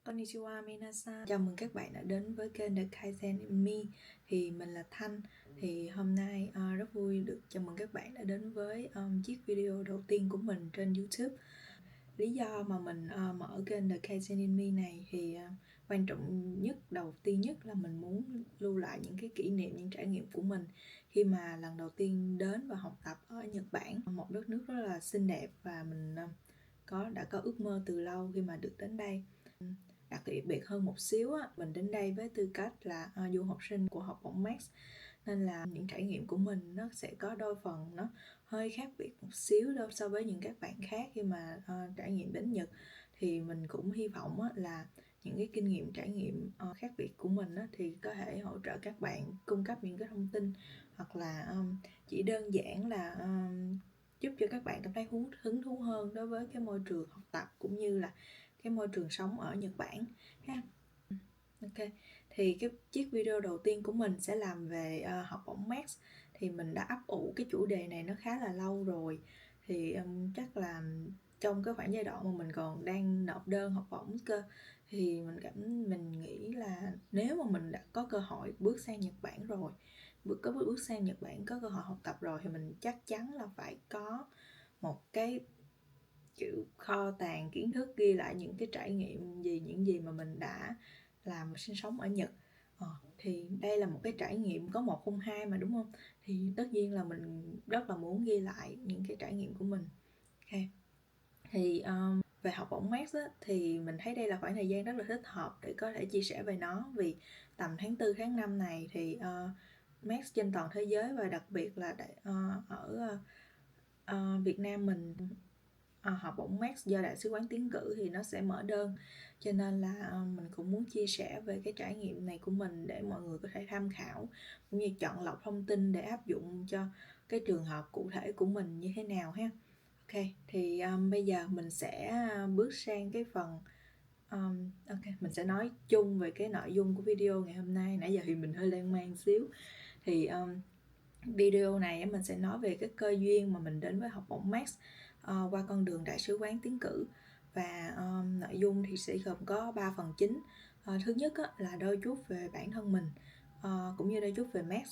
Konnichiwa minasan. Chào mừng các bạn đã đến với kênh The Kaizen in Me. Thì mình là Thanh. Thì hôm nay rất vui được chào mừng các bạn đã đến với chiếc video đầu tiên của mình trên YouTube. Lý do mà mình mở kênh The Kaizen in Me này thì quan trọng nhất, đầu tiên nhất là mình muốn lưu lại những cái kỷ niệm, những trải nghiệm của mình khi mà lần đầu tiên đến và học tập ở Nhật Bản, một đất nước rất là xinh đẹp, và mình đã có ước mơ từ lâu khi mà được đến đây. Đặc biệt hơn một xíu á, mình đến đây với tư cách là du học sinh của học bổng Max, nên là những trải nghiệm của mình nó sẽ có đôi phần nó hơi khác biệt một xíu so với những các bạn khác khi mà trải nghiệm đến Nhật. Thì mình cũng hy vọng á, là những cái kinh nghiệm trải nghiệm khác biệt của mình á, thì có thể hỗ trợ các bạn, cung cấp những cái thông tin, hoặc là chỉ đơn giản là giúp cho các bạn cảm thấy hứng thú hơn đối với cái môi trường học tập cũng như là cái môi trường sống ở Nhật Bản ha. Ok, thì cái chiếc video đầu tiên của mình sẽ làm về học bổng Max. Thì mình đã ấp ủ cái chủ đề này nó khá là lâu rồi. Thì chắc là trong cái khoảng giai đoạn mà mình còn đang nộp đơn học bổng cơ, thì mình nghĩ là nếu mà mình đã có cơ hội bước sang Nhật Bản rồi, bước sang Nhật Bản có cơ hội học tập rồi, thì mình chắc chắn là phải có một cái kiểu kho tàng kiến thức ghi lại những cái trải nghiệm những gì mà mình đã làm và sinh sống ở Nhật. Thì đây là một cái trải nghiệm có một không hai mà, đúng không? Thì tất nhiên là mình rất là muốn ghi lại những cái trải nghiệm của mình. Ok. Thì về học bổng Max á, thì mình thấy đây là khoảng thời gian rất là thích hợp để có thể chia sẻ về nó. Vì tầm tháng 4, tháng 5 này thì Max trên toàn thế giới, và đặc biệt là ở Việt Nam mình, học bổng Max do Đại sứ quán tiến cử thì nó sẽ mở đơn. Cho nên là mình cũng muốn chia sẻ về cái trải nghiệm này của mình để mọi người có thể tham khảo, cũng như chọn lọc thông tin để áp dụng cho cái trường hợp cụ thể của mình như thế nào ha. Ok, thì bây giờ mình sẽ bước sang cái phần ok, mình sẽ nói chung về cái nội dung của video ngày hôm nay. Nãy giờ thì mình hơi lan man xíu. Thì video này mình sẽ nói về cái cơ duyên mà mình đến với học bổng Max qua con đường Đại sứ quán tiến cử. Và nội dung thì sẽ gồm có 3 phần chính. Thứ nhất là đôi chút về bản thân mình, cũng như đôi chút về Max.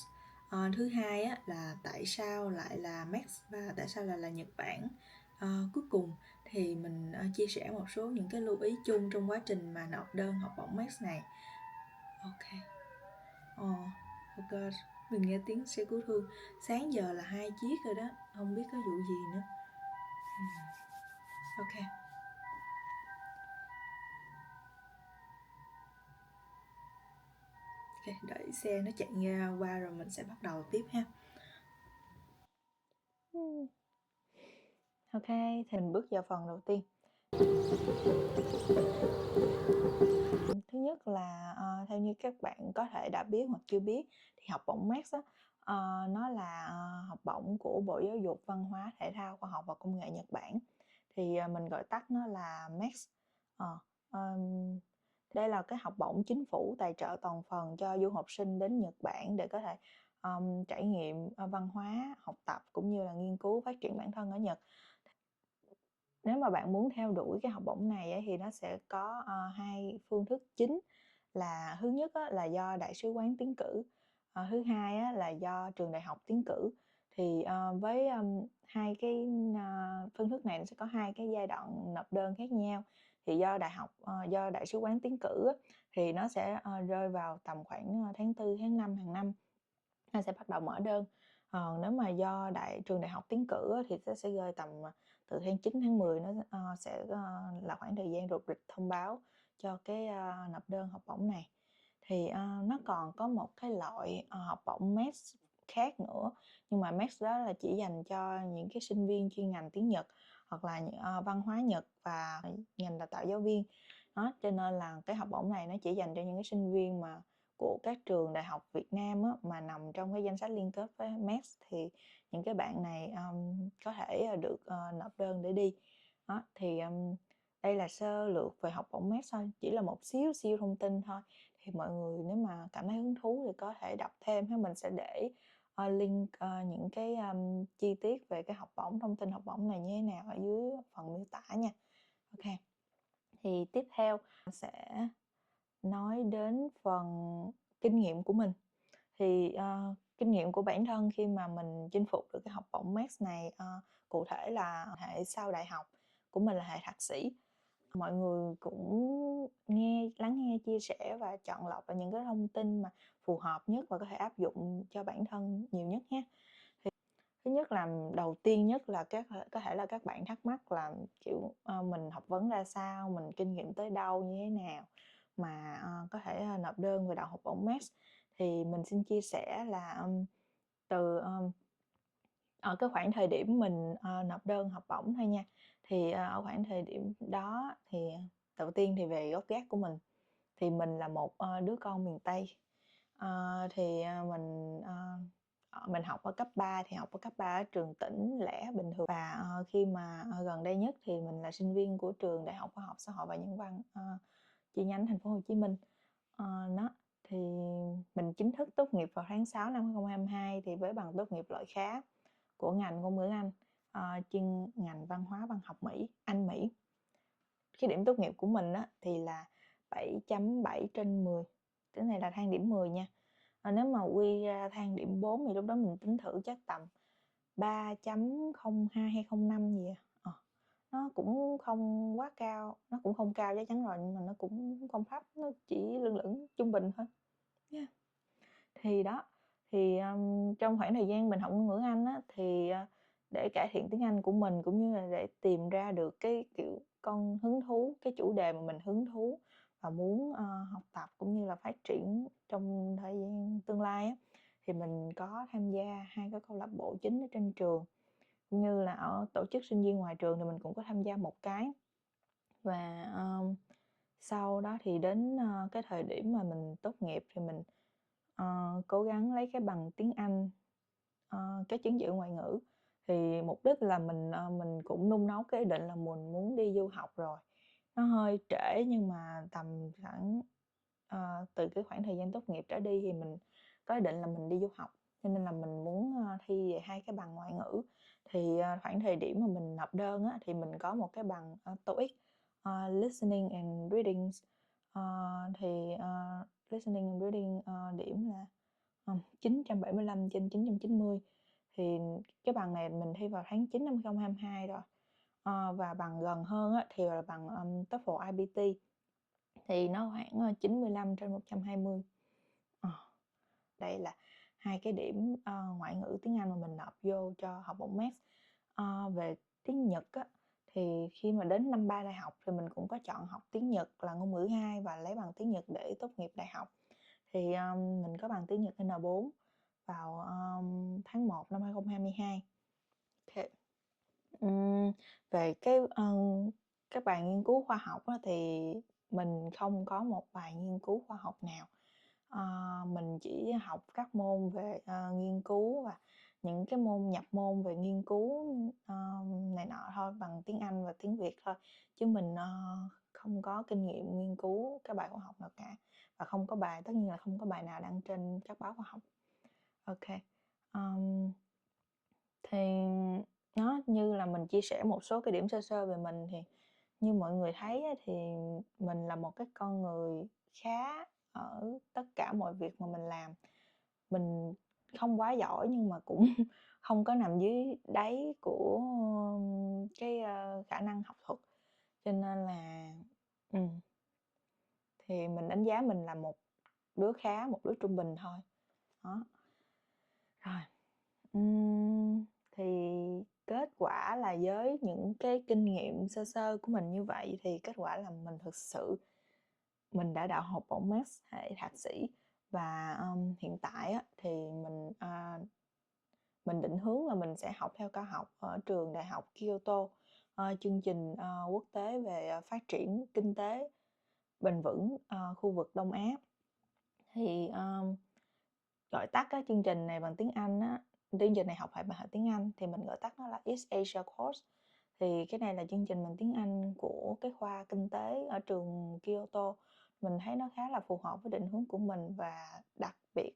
Thứ hai là tại sao lại là Max và tại sao lại là Nhật Bản. Cuối cùng thì mình chia sẻ một số những cái lưu ý chung trong quá trình mà nộp đơn học bổng Max này. Ok. Oh god, mình nghe tiếng xe cứu thương. Sáng giờ là 2 chiếc rồi đó, không biết có vụ gì nữa. Ok. Ok, đợi xe nó chạy qua rồi mình sẽ bắt đầu tiếp ha. Ok, thì mình bước vào phần đầu tiên. Thứ nhất là theo như các bạn có thể đã biết hoặc chưa biết, thì học bổng Max nó là học bổng của Bộ Giáo dục, Văn hóa, Thể thao, Khoa học và Công nghệ Nhật Bản. Thì mình gọi tắt nó là Max. Đây là cái học bổng chính phủ tài trợ toàn phần cho du học sinh đến Nhật Bản để có thể trải nghiệm văn hóa, học tập cũng như là nghiên cứu phát triển bản thân ở Nhật. Nếu mà bạn muốn theo đuổi cái học bổng này thì nó sẽ có hai phương thức chính. Là thứ nhất là do Đại sứ quán tiến cử, thứ hai là do trường đại học tiến cử. Thì với hai cái phương thức này nó sẽ có hai cái giai đoạn nộp đơn khác nhau. Thì do Đại sứ quán tiến cử thì nó sẽ rơi vào tầm khoảng tháng 4, tháng 5 hàng năm, nó sẽ bắt đầu mở đơn. Nếu mà do trường đại học tiến cử thì nó sẽ rơi tầm từ tháng 9, tháng 10, nó sẽ là khoảng thời gian rục rịch thông báo cho cái nộp đơn học bổng này. Thì nó còn có một cái loại học bổng Max khác nữa, nhưng mà Max đó là chỉ dành cho những cái sinh viên chuyên ngành tiếng Nhật hoặc là văn hóa Nhật và ngành đào tạo giáo viên đó. Cho nên là cái học bổng này nó chỉ dành cho những cái sinh viên mà của các trường đại học Việt Nam mà nằm trong cái danh sách liên kết với Max, thì những cái bạn này có thể được nộp đơn để đi đó. Thì đây là sơ lược về học bổng Max thôi, chỉ là một xíu thông tin thôi. Thì mọi người nếu mà cảm thấy hứng thú thì có thể đọc thêm, hay mình sẽ để link những cái chi tiết về cái học bổng, thông tin học bổng này như thế nào ở dưới phần miêu tả nha. Ok. Thì tiếp theo sẽ nói đến phần kinh nghiệm của mình. Thì kinh nghiệm của bản thân khi mà mình chinh phục được cái học bổng Max này, cụ thể là hệ sau đại học của mình là hệ thạc sĩ. Mọi người cũng lắng nghe, chia sẻ và chọn lọc vào những cái thông tin mà phù hợp nhất và có thể áp dụng cho bản thân nhiều nhất nhé. Thì thứ nhất là đầu tiên nhất là có thể là các bạn thắc mắc là kiểu mình học vấn ra sao, mình kinh nghiệm tới đâu, như thế nào mà có thể nộp đơn về đậu học bổng Max. Thì mình xin chia sẻ là từ ở cái khoảng thời điểm mình nộp đơn học bổng thôi nha, thì ở khoảng thời điểm đó thì đầu tiên thì về gốc gác của mình thì mình là một đứa con miền Tây. Thì mình học ở cấp 3 thì học ở cấp 3 ở trường tỉnh lẻ bình thường, và khi mà gần đây nhất thì mình là sinh viên của trường Đại học Khoa học Xã hội và Nhân văn chi nhánh thành phố Hồ Chí Minh. Thì mình chính thức tốt nghiệp vào tháng 6 năm 2022 thì với bằng tốt nghiệp loại khá của ngành ngôn ngữ Anh, chuyên ngành văn hóa văn học Anh Mỹ. Cái điểm tốt nghiệp của mình thì là 7.7/10. Cái này là thang điểm 10 nha. Nếu mà quy ra thang điểm 4 thì lúc đó mình tính thử chắc tầm 3.02 hay 05 gì nó cũng không quá cao, nó cũng không cao chắc chắn rồi, nhưng mà nó cũng không thấp, nó chỉ lưng trung bình thôi. Yeah. Thì đó, thì trong khoảng thời gian mình học ngôn ngữ Anh thì để cải thiện tiếng Anh của mình cũng như là để tìm ra được cái kiểu con hứng thú, cái chủ đề mà mình hứng thú và muốn học tập cũng như là phát triển trong thời gian tương lai thì mình có tham gia 2 cái câu lạc bộ chính ở trên trường, cũng như là ở tổ chức sinh viên ngoài trường thì mình cũng có tham gia một cái. Và sau đó thì đến cái thời điểm mà mình tốt nghiệp thì mình cố gắng lấy cái bằng tiếng Anh, cái chứng chỉ ngoại ngữ. Thì mục đích là mình cũng nung nấu cái ý định là mình muốn đi du học rồi. Nó hơi trễ nhưng mà tầm khoảng từ cái khoảng thời gian tốt nghiệp trở đi thì mình có ý định là mình đi du học, cho nên là mình muốn thi về 2 cái bằng ngoại ngữ. Thì khoảng thời điểm mà mình nộp đơn thì mình có một cái bằng TOEIC listening and reading. Thì listening and reading điểm là 975/990. Thì cái bằng này mình thi vào tháng 9 năm 2022 rồi. Và bằng gần hơn thì là bằng TOEFL IBT thì nó khoảng 95/120. Đây là 2 cái điểm ngoại ngữ tiếng Anh mà mình nộp vô cho học bổng Max. Về tiếng Nhật thì khi mà đến năm 3 đại học thì mình cũng có chọn học tiếng Nhật là ngôn ngữ 2 và lấy bằng tiếng Nhật để tốt nghiệp đại học. Thì mình có bằng tiếng Nhật N4 vào tháng 1 năm 2022. Okay. Về các bài nghiên cứu khoa học thì mình không có một bài nghiên cứu khoa học nào. Mình chỉ học các môn về nghiên cứu và những cái môn nhập môn về nghiên cứu này nọ thôi, bằng tiếng Anh và tiếng Việt thôi, chứ mình không có kinh nghiệm nghiên cứu các bài khoa học nào cả, và tất nhiên là không có bài nào đăng trên các báo khoa học. Ok. Thì nó như là mình chia sẻ một số cái điểm sơ sơ về mình, thì như mọi người thấy thì mình là một cái con người khá ở tất cả mọi việc mà mình làm. Mình không quá giỏi nhưng mà cũng không có nằm dưới đáy của cái khả năng học thuật, cho nên là thì mình đánh giá mình là một đứa khá, một đứa trung bình thôi đó. Rồi thì kết quả là với những cái kinh nghiệm sơ sơ của mình như vậy thì kết quả là mình đã đậu học bổng Max hệ thạc sĩ. Và hiện tại thì mình định hướng là mình sẽ học theo cao học ở trường Đại học Kyoto, chương trình quốc tế về phát triển kinh tế bền vững khu vực Đông Á. Thì gọi tắt chương trình này bằng tiếng Anh chương trình này học phải bằng tiếng Anh thì mình gọi tắt nó là East Asia Course. Thì cái này là chương trình bằng tiếng Anh của cái khoa kinh tế ở trường Kyoto. Mình thấy nó khá là phù hợp với định hướng của mình, và đặc biệt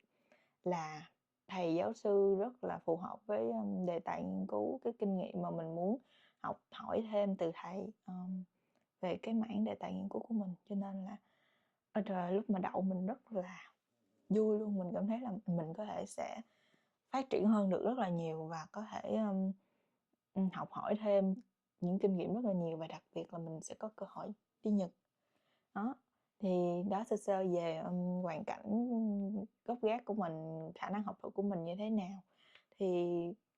là thầy giáo sư rất là phù hợp với đề tài nghiên cứu, cái kinh nghiệm mà mình muốn học hỏi thêm từ thầy. về cái mảng đề tài nghiên cứu của mình, cho nên là trời, lúc mà đậu mình rất là vui luôn. Mình cảm thấy là mình có thể sẽ phát triển hơn được rất là nhiều và có thể học hỏi thêm những kinh nghiệm rất là nhiều, và đặc biệt là mình sẽ có cơ hội đi Nhật. Đó, thì đó sơ sơ về hoàn cảnh gốc gác của mình, khả năng học thuật của mình như thế nào. Thì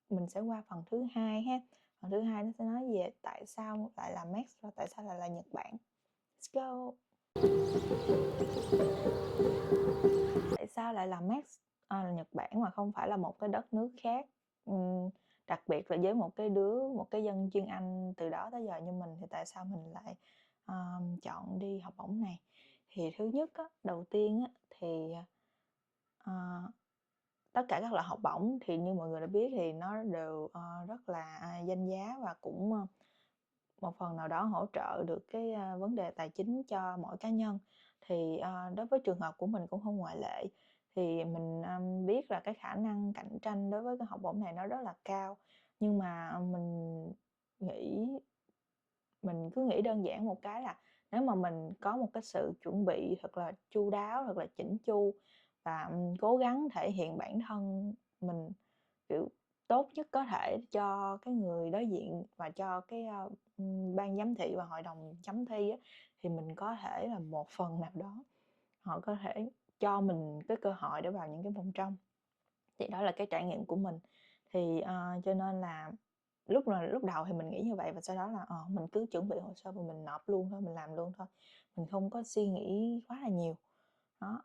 mình sẽ qua phần thứ hai ha. Phần thứ hai nó sẽ nói về tại sao lại là Max và tại sao lại là Nhật Bản. Let's go. Tại sao lại là Max là Nhật Bản mà không phải là một cái đất nước khác, đặc biệt là với một cái dân chuyên Anh từ đó tới giờ như mình, thì tại sao mình lại chọn đi học bổng này? Thì thứ nhất á, đầu tiên á, thì tất cả các loại học bổng thì như mọi người đã biết thì nó đều rất là danh giá và cũng một phần nào đó hỗ trợ được cái vấn đề tài chính cho mỗi cá nhân. Thì đối với trường hợp của mình cũng không ngoại lệ. Thì mình biết là cái khả năng cạnh tranh đối với cái học bổng này nó rất là cao, nhưng mà mình cứ nghĩ đơn giản một cái là nếu mà mình có một cái sự chuẩn bị thật là chu đáo, thật là chỉnh chu và cố gắng thể hiện bản thân mình kiểu tốt nhất có thể cho cái người đối diện và cho cái ban giám thị và hội đồng chấm thi á, thì mình có thể là một phần nào đó họ có thể cho mình cái cơ hội để vào những cái vòng trong. Thì đó là cái trải nghiệm của mình. Thì cho nên là lúc đầu thì mình nghĩ như vậy, và sau đó là mình cứ chuẩn bị hồ sơ và mình nộp luôn thôi, mình làm luôn thôi, mình không có suy nghĩ quá là nhiều. Đó.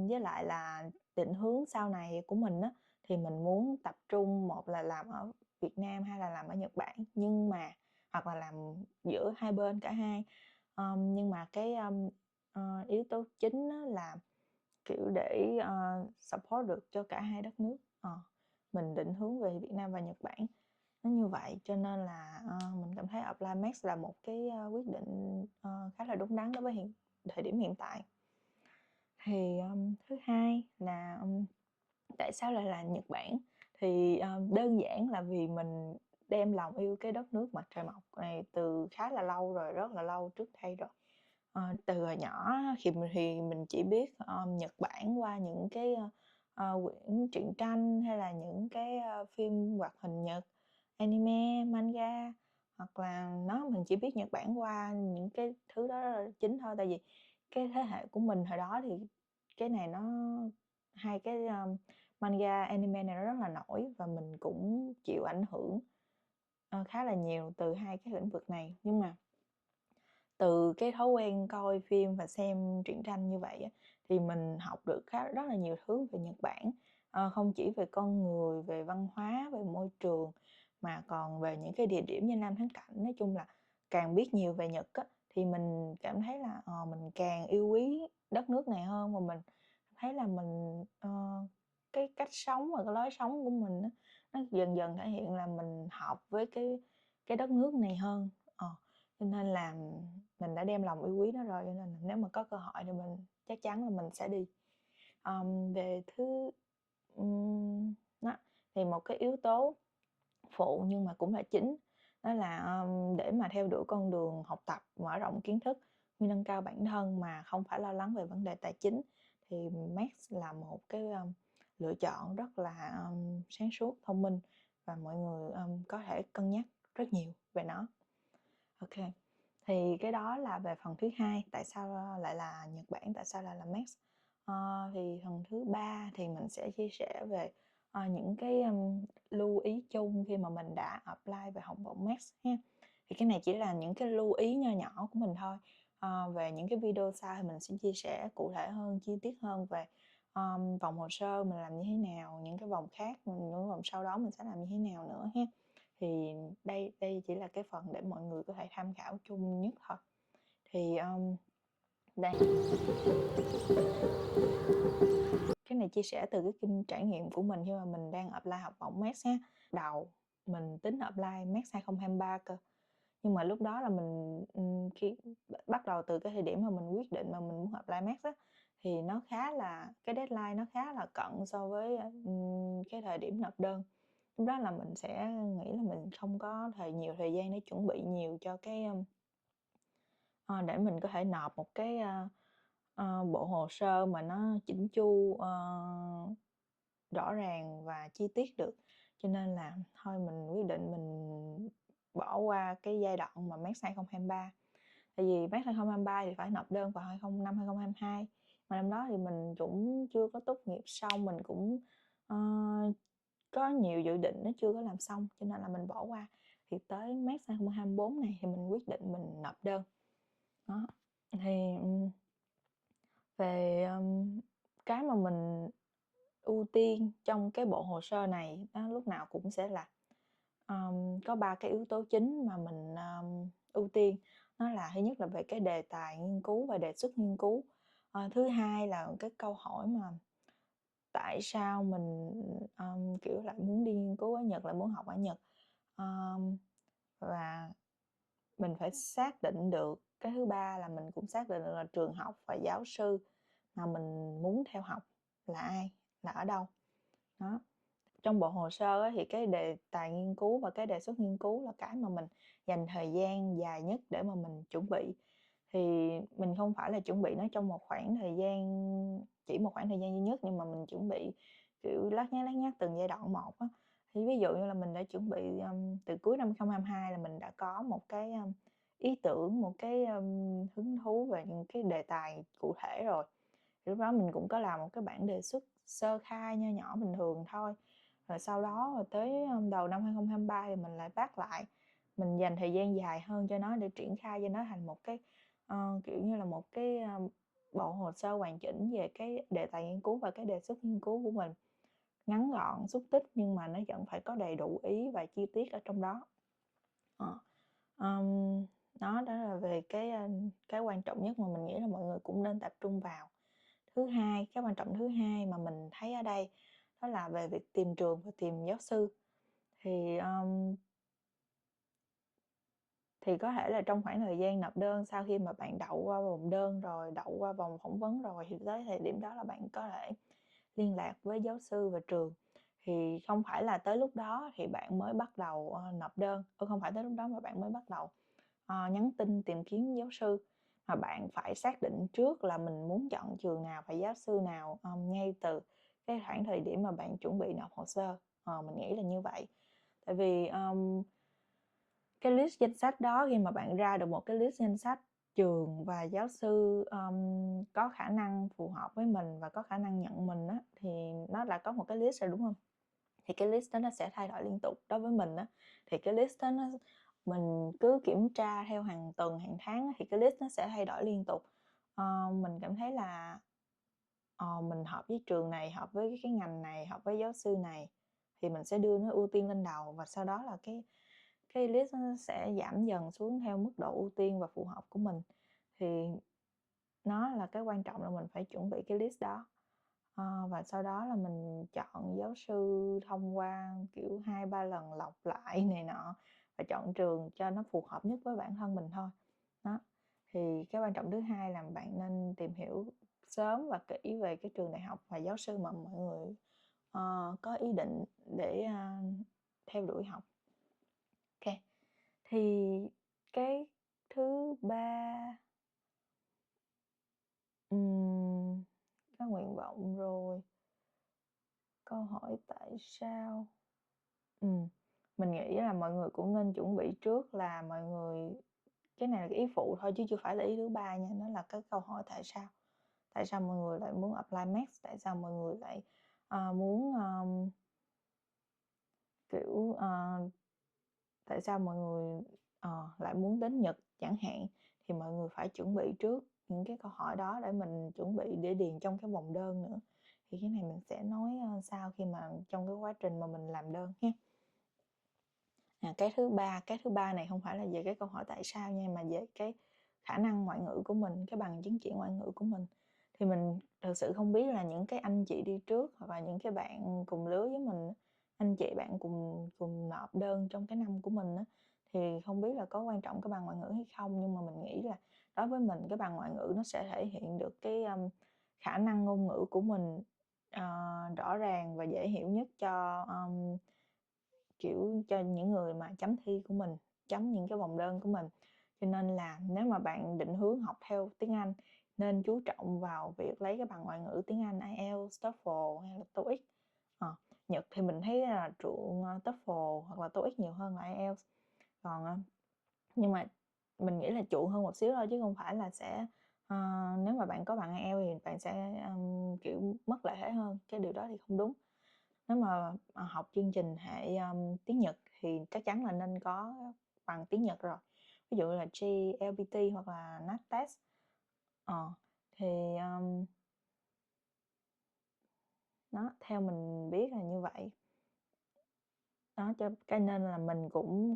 Với lại là định hướng sau này của mình á, thì mình muốn tập trung, một là làm ở Việt Nam, hai là làm ở Nhật Bản, nhưng mà hoặc là làm giữa hai bên, cả hai. Nhưng mà cái yếu tố chính là kiểu để support được cho cả hai đất nước. Mình định hướng về Việt Nam và Nhật Bản nó như vậy, cho nên là mình cảm thấy apply Max là một cái quyết định khá là đúng đắn đối với thời điểm hiện tại. Thì thứ hai là tại sao lại là Nhật Bản? Thì đơn giản là vì mình đem lòng yêu cái đất nước mặt trời mọc này từ khá là lâu rồi, rất là lâu trước đây rồi. Từ hồi nhỏ thì mình chỉ biết Nhật Bản qua những cái quyển truyện tranh, hay là những cái phim hoạt hình Nhật, anime, manga, hoặc là mình chỉ biết Nhật Bản qua những cái thứ đó là chính thôi. Tại vì cái thế hệ của mình hồi đó thì cái này hai cái manga, anime này nó rất là nổi, và mình cũng chịu ảnh hưởng khá là nhiều từ hai cái lĩnh vực này. Nhưng mà từ cái thói quen coi phim và xem truyện tranh như vậy á, thì mình học được rất là nhiều thứ về Nhật Bản, không chỉ về con người, về văn hóa, về môi trường, mà còn về những cái địa điểm danh lam thắng cảnh. Nói chung là càng biết nhiều về Nhật á, thì mình cảm thấy là mình càng yêu quý đất nước này hơn, và mình thấy là mình cái cách sống và cái lối sống của mình á, nó dần dần thể hiện là mình hợp với cái đất nước này hơn. Cho nên là mình đã đem lòng yêu quý nó rồi, cho nên là nếu mà có cơ hội thì mình chắc chắn là mình sẽ đi. Về thứ đó, thì một cái yếu tố phụ nhưng mà cũng là chính, đó là để mà theo đuổi con đường học tập, mở rộng kiến thức, nâng cao bản thân mà không phải lo lắng về vấn đề tài chính, thì Max là một cái lựa chọn rất là sáng suốt, thông minh, và mọi người có thể cân nhắc rất nhiều về nó. Ok, thì cái đó là về phần thứ hai, tại sao lại là Nhật Bản, tại sao lại là Max. Thì phần thứ ba thì mình sẽ chia sẻ về những cái lưu ý chung khi mà mình đã apply về học bổng Max ha. Thì cái này chỉ là những cái lưu ý nho nhỏ của mình thôi. Về những cái video sau thì mình sẽ chia sẻ cụ thể hơn, chi tiết hơn về vòng hồ sơ mình làm như thế nào, những cái vòng khác, những vòng sau đó mình sẽ làm như thế nào nữa ha. Thì đây chỉ là cái phần để mọi người có thể tham khảo chung nhất thôi. Thì đây, cái này chia sẻ từ cái kinh trải nghiệm của mình khi mà mình đang apply học bổng Max ha. Đầu mình tính apply Max 2023 cơ, nhưng mà lúc đó là mình khi bắt đầu từ cái thời điểm mà mình quyết định mà mình muốn apply Max á, thì nó khá là cái deadline nó khá là cận so với cái thời điểm nộp đơn. Lúc đó là mình sẽ nghĩ là mình không có nhiều thời gian để chuẩn bị nhiều cho cái để mình có thể nộp một cái bộ hồ sơ mà nó chỉnh chu, rõ ràng và chi tiết được. Cho nên là thôi mình quyết định mình bỏ qua cái giai đoạn mà Max 2023. Tại vì Max 2023 thì phải nộp đơn vào năm 2022, mà năm đó thì mình cũng chưa có tốt nghiệp xong, mình cũng có nhiều dự định nó chưa có làm xong, cho nên là mình bỏ qua. Thì tới Max 2024 này thì mình quyết định mình nộp đơn. Đó. Thì về cái mà mình ưu tiên trong cái bộ hồ sơ này nó lúc nào cũng sẽ là có 3 cái yếu tố chính mà mình ưu tiên. Nó là thứ nhất là về cái đề tài nghiên cứu và đề xuất nghiên cứu. Thứ hai là cái câu hỏi mà tại sao mình kiểu lại muốn đi nghiên cứu ở Nhật, lại muốn học ở Nhật. Và mình phải xác định được. Cái thứ ba là mình cũng xác định được là trường học và giáo sư mà mình muốn theo học là ai, là ở đâu. Đó. Trong bộ hồ sơ á, thì cái đề tài nghiên cứu và cái đề xuất nghiên cứu là cái mà mình dành thời gian dài nhất để mà mình chuẩn bị. Thì mình không phải là chuẩn bị nó trong một khoảng thời gian, chỉ một khoảng thời gian duy nhất, nhưng mà mình chuẩn bị kiểu lát nhát từng giai đoạn một á. Thì ví dụ như là mình đã chuẩn bị từ cuối năm 2022 là mình đã có một cái ý tưởng, một cái hứng thú về những cái đề tài cụ thể rồi. Thì lúc đó mình cũng có làm một cái bản đề xuất sơ khai nho nhỏ bình thường thôi. Rồi sau đó rồi tới đầu năm 2023 thì mình lại bắt lại, mình dành thời gian dài hơn cho nó để triển khai cho nó thành một cái kiểu như là một cái bộ hồ sơ hoàn chỉnh về cái đề tài nghiên cứu và cái đề xuất nghiên cứu của mình. Ngắn gọn, xúc tích nhưng mà nó vẫn phải có đầy đủ ý và chi tiết ở trong đó. Đó là về cái quan trọng nhất mà mình nghĩ là mọi người cũng nên tập trung vào. Cái quan trọng thứ hai mà mình thấy ở đây đó là về việc tìm trường và tìm giáo sư. Thì có thể là trong khoảng thời gian nộp đơn, sau khi mà bạn đậu qua vòng đơn rồi, đậu qua vòng phỏng vấn rồi, thì tới thời điểm đó là bạn có thể liên lạc với giáo sư và trường. Thì không phải là tới lúc đó thì bạn mới bắt đầu nộp đơn, không phải tới lúc đó mà bạn mới bắt đầu nhắn tin tìm kiếm giáo sư, mà bạn phải xác định trước là mình muốn chọn trường nào và giáo sư nào ngay từ cái khoảng thời điểm mà bạn chuẩn bị nộp hồ sơ. Mình nghĩ là như vậy. Tại vì cái list danh sách đó, khi mà bạn ra được một cái list danh sách trường và giáo sư có khả năng phù hợp với mình và có khả năng nhận mình á, thì nó đã có một cái list rồi, đúng không? Thì cái list đó nó sẽ thay đổi liên tục. Đối với mình á, thì cái list đó mình cứ kiểm tra theo hàng tuần, hàng tháng á, thì cái list nó sẽ thay đổi liên tục. Mình cảm thấy là mình hợp với trường này, hợp với cái ngành này, hợp với giáo sư này, thì mình sẽ đưa nó ưu tiên lên đầu, và sau đó là cái list nó sẽ giảm dần xuống theo mức độ ưu tiên và phù hợp của mình. Thì nó là cái quan trọng là mình phải chuẩn bị cái list đó. Và sau đó là mình chọn giáo sư thông qua kiểu 2-3 lần lọc lại này nọ, và chọn trường cho nó phù hợp nhất với bản thân mình thôi. Đó. Thì cái quan trọng thứ hai là bạn nên tìm hiểu sớm và kỹ về cái trường đại học và giáo sư mà mọi người có ý định để theo đuổi học. Ok. Thì cái thứ ba, cái nguyện vọng rồi, câu hỏi tại sao. Mình nghĩ là mọi người cũng nên chuẩn bị trước là mọi người, cái này là cái ý phụ thôi chứ chưa phải là ý thứ ba nha, nó là cái câu hỏi tại sao mọi người lại muốn apply Max, tại sao mọi người lại muốn kiểu tại sao mọi người lại muốn đến Nhật chẳng hạn. Thì mọi người phải chuẩn bị trước những cái câu hỏi đó để mình chuẩn bị để điền trong cái vòng đơn nữa. Thì cái này mình sẽ nói sau khi mà trong cái quá trình mà mình làm đơn ha. Cái thứ ba này không phải là về cái câu hỏi tại sao nha, mà về cái khả năng ngoại ngữ của mình, cái bằng chứng chỉ ngoại ngữ của mình. Thì mình thực sự không biết là những cái anh chị đi trước hoặc là những cái bạn cùng lứa với mình, anh chị bạn cùng nộp đơn trong cái năm của mình á, thì không biết là có quan trọng cái bằng ngoại ngữ hay không. Nhưng mà mình nghĩ là đối với mình, cái bằng ngoại ngữ nó sẽ thể hiện được cái khả năng ngôn ngữ của mình rõ ràng và dễ hiểu nhất cho kiểu cho những người mà chấm thi của mình, chấm những cái vòng đơn của mình. Cho nên là nếu mà bạn định hướng học theo tiếng Anh nên chú trọng vào việc lấy cái bằng ngoại ngữ tiếng Anh IELTS, TOEFL hay là TOEIC. Nhật thì mình thấy là chuộng TOEFL hoặc là TOEIC nhiều hơn là IELTS. Còn nhưng mà mình nghĩ là chuộng hơn một xíu thôi, chứ không phải là sẽ nếu mà bạn có bằng IELTS thì bạn sẽ kiểu mất lợi thế hơn. Cái điều đó thì không đúng. Nếu mà học chương trình hệ tiếng Nhật thì chắc chắn là nên có bằng tiếng Nhật rồi, ví dụ là JLPT hoặc là NATES. Thì đó, theo mình biết là như vậy đó, cho cái nên là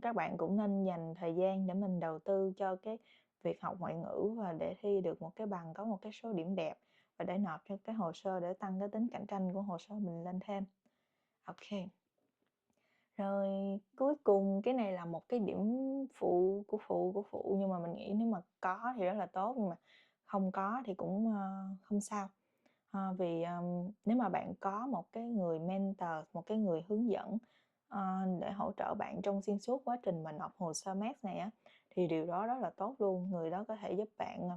các bạn cũng nên dành thời gian để mình đầu tư cho cái việc học ngoại ngữ và để thi được một cái bằng có một cái số điểm đẹp và để nộp cho cái hồ sơ để tăng cái tính cạnh tranh của hồ sơ mình lên thêm. Ok. Rồi cuối cùng cái này là một cái điểm phụ của phụ, nhưng mà mình nghĩ nếu mà có thì rất là tốt, nhưng mà không có thì cũng không sao. Vì nếu mà bạn có một cái người mentor, một cái người hướng dẫn để hỗ trợ bạn trong xuyên suốt quá trình mà nộp hồ sơ math này á, thì điều đó rất là tốt luôn. Người đó có thể giúp bạn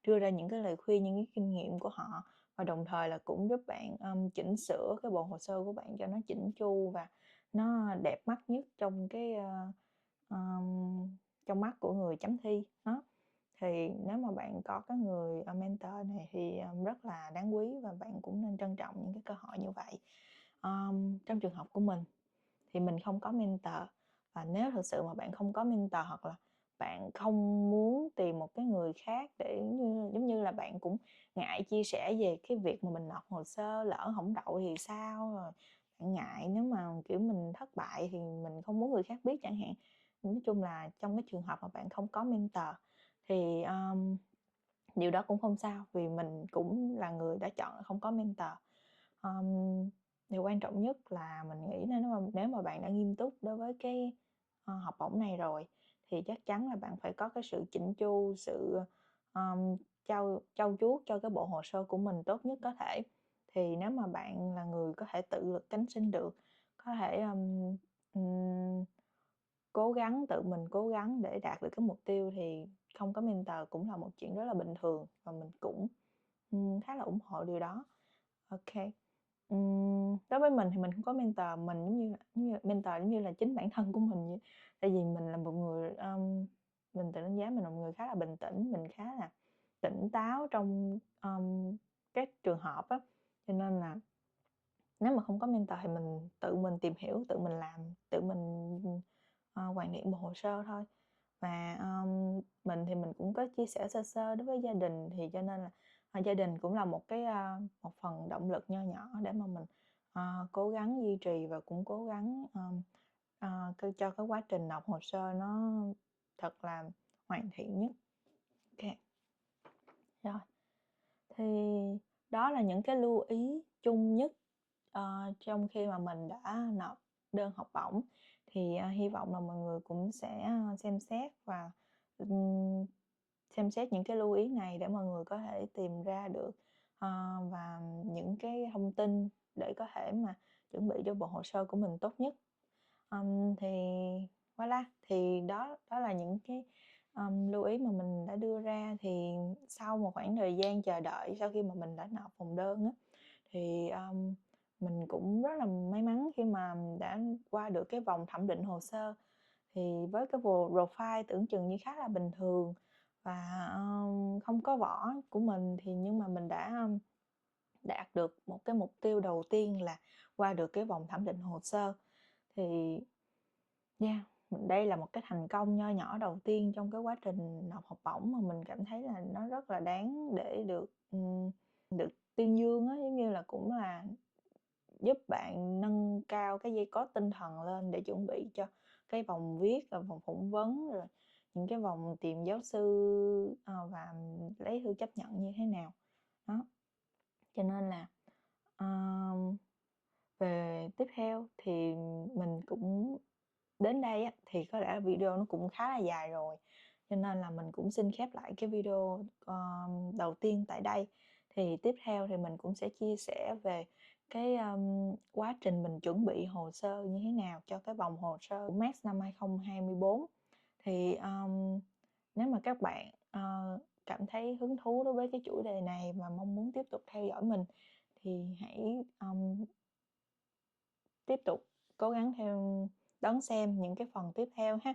đưa ra những cái lời khuyên, những cái kinh nghiệm của họ, và đồng thời là cũng giúp bạn chỉnh sửa cái bộ hồ sơ của bạn cho nó chỉnh chu và nó đẹp mắt nhất trong cái trong mắt của người chấm thi đó. Thì nếu mà bạn có cái người mentor này thì rất là đáng quý, và bạn cũng nên trân trọng những cái cơ hội như vậy. Trong trường hợp của mình thì mình không có mentor, và nếu thực sự mà bạn không có mentor hoặc là bạn không muốn tìm một cái người khác để giống như là bạn cũng ngại chia sẻ về cái việc mà mình nộp hồ sơ, lỡ không đậu thì sao, rồi bạn ngại nếu mà kiểu mình thất bại thì mình không muốn người khác biết chẳng hạn. Nói chung là trong cái trường hợp mà bạn không có mentor thì điều đó cũng không sao, vì mình cũng là người đã chọn là không có mentor. Điều quan trọng nhất là mình nghĩ nếu mà bạn đã nghiêm túc đối với cái học bổng này rồi thì chắc chắn là bạn phải có cái sự chỉnh chu, sự trau chuốt cho cái bộ hồ sơ của mình tốt nhất có thể. Thì nếu mà bạn là người có thể tự lực cánh sinh được, có thể tự mình cố gắng để đạt được cái mục tiêu, thì không có mentor cũng là một chuyện rất là bình thường, và mình cũng khá là ủng hộ điều đó. Ok. Đối với mình thì mình không có mentor, mình giống như mentor giống như là chính bản thân của mình vậy. Tại vì mình là một người mình tự đánh giá mình là một người khá là bình tĩnh, mình khá là tỉnh táo trong các trường hợp á, cho nên là nếu mà không có mentor thì mình tự mình tìm hiểu, tự mình làm, tự mình hoàn thiện bộ hồ sơ thôi. Và mình thì mình cũng có chia sẻ sơ sơ đối với gia đình, thì cho nên là gia đình cũng là một phần động lực nho nhỏ để mà mình cố gắng duy trì và cũng cố gắng cho cái quá trình nộp hồ sơ nó thật là hoàn thiện nhất. Ok. Rồi. Thì đó là những cái lưu ý chung nhất trong khi mà mình đã nộp đơn học bổng. Thì hy vọng là mọi người cũng sẽ xem xét và xem xét những cái lưu ý này để mọi người có thể tìm ra được và những cái thông tin để có thể mà chuẩn bị cho bộ hồ sơ của mình tốt nhất. Thì voilà, thì đó là những cái lưu ý mà mình đã đưa ra. Thì sau một khoảng thời gian chờ đợi sau khi mà mình đã nộp phòng đơn á, thì mình cũng rất là may mắn khi mà đã qua được cái vòng thẩm định hồ sơ. Thì với cái profile tưởng chừng như khá là bình thường và không có vỏ của mình, thì nhưng mà mình đã đạt được một cái mục tiêu đầu tiên là qua được cái vòng thẩm định hồ sơ. Thì đây là một cái thành công nho nhỏ đầu tiên trong cái quá trình nộp học bổng, mà mình cảm thấy là nó rất là đáng để được tuyên dương á, giống như là cũng là giúp bạn nâng cao cái dây cót tinh thần lên để chuẩn bị cho cái vòng viết và vòng phỏng vấn, rồi những cái vòng tìm giáo sư và lấy thư chấp nhận như thế nào đó. Cho nên là về tiếp theo thì mình cũng đến đây á, thì có lẽ video nó cũng khá là dài rồi, cho nên là mình cũng xin khép lại cái video đầu tiên tại đây. Thì tiếp theo thì mình cũng sẽ chia sẻ về cái quá trình mình chuẩn bị hồ sơ như thế nào cho cái vòng hồ sơ của Maths năm 2024. Thì Nếu mà các bạn cảm thấy hứng thú đối với cái chủ đề này và mong muốn tiếp tục theo dõi mình thì hãy tiếp tục cố gắng đón xem những cái phần tiếp theo ha.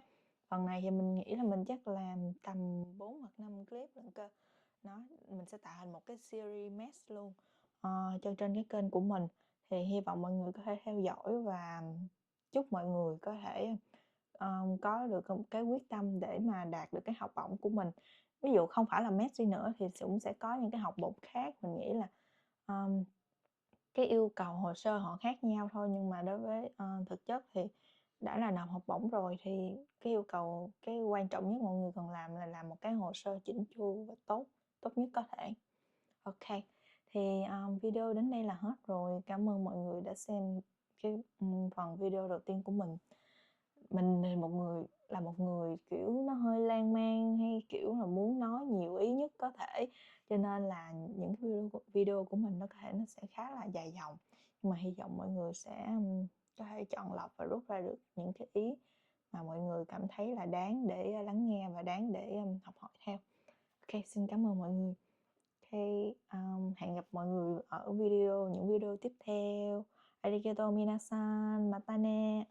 Phần này thì mình nghĩ là mình chắc làm tầm 4 hoặc 5 clip lận cơ. Mình sẽ tạo thành một cái series mess luôn cho trên cái kênh của mình. Thì hy vọng mọi người có thể theo dõi và chúc mọi người có thể có được cái quyết tâm để mà đạt được cái học bổng của mình. Ví dụ không phải là Messi nữa thì cũng sẽ có những cái học bổng khác. Mình nghĩ là cái yêu cầu hồ sơ họ khác nhau thôi, nhưng mà đối với thực chất thì đã là nộp học bổng rồi thì cái quan trọng nhất mọi người cần làm một cái hồ sơ chỉnh chu và tốt nhất có thể. Ok, thì video đến đây là hết rồi. Cảm ơn mọi người đã xem cái phần video đầu tiên của mình. Mình thì một người kiểu nó hơi lan man, hay kiểu là muốn nói nhiều ý nhất có thể, cho nên là những cái video của mình nó có thể nó sẽ khá là dài dòng, nhưng mà hy vọng mọi người sẽ có thể chọn lọc và rút ra được những cái ý mà mọi người cảm thấy là đáng để lắng nghe và đáng để học hỏi theo. Ok, xin cảm ơn mọi người. Ok, hẹn gặp mọi người ở những video tiếp theo. Arigato minasan, matane.